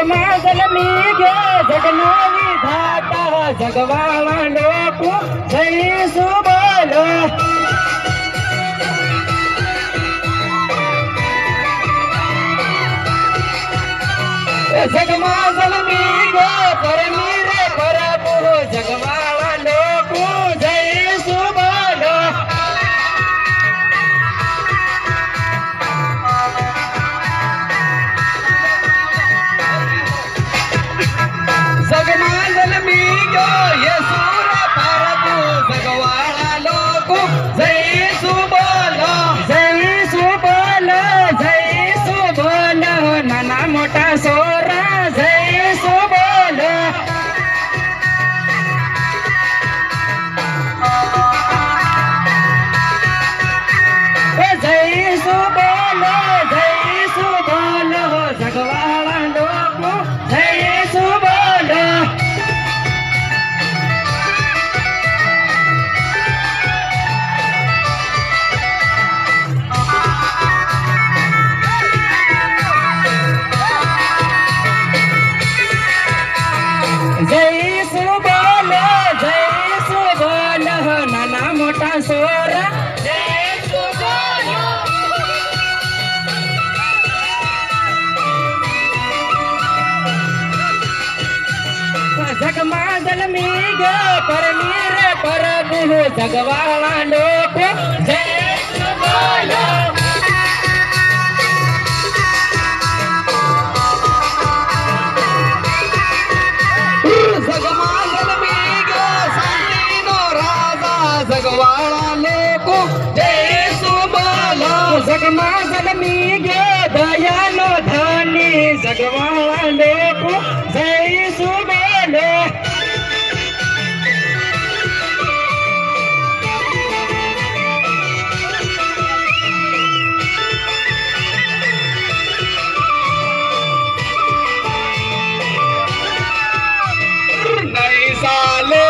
जगमाजल मी गे जगनावी धाता जगवावा लोक जय सुबोल जगमाजल मी गे परमी रे परभु जगवावा लोक जय सुबोल जगमाजल मी गो येसूर परभु जगवाळा लोक जय सुबोल जय सुबोल जय सुबोल नाना मोठा सोरा जय सुबोल जय सुबोल जय सुबोल जगवाळा लोक जय सुबोल जय सुबोल नाना मोठा सोरा जय सुबोल जगमाजल मी गे परमी रे परभु जगवाळा लोक जय सुबोल जगमाजल मी गे सांगीनो राजा जगवाळा लोक जय सुबोल जगमाजल मी गे दयालो धनी जगवाळा लोक जय सुबोल नहीं साले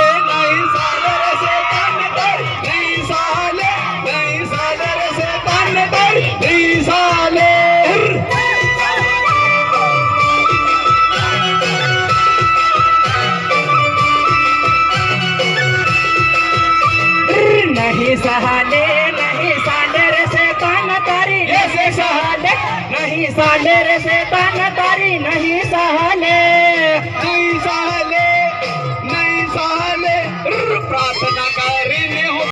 रे शैतान तर नहीं साले रे शैतान तर नहीं साले नहीं साले रे शैतान तारी ऐसे सहाले नहीं साले रे शैतान तारी नहीं सहाले प्रार्थना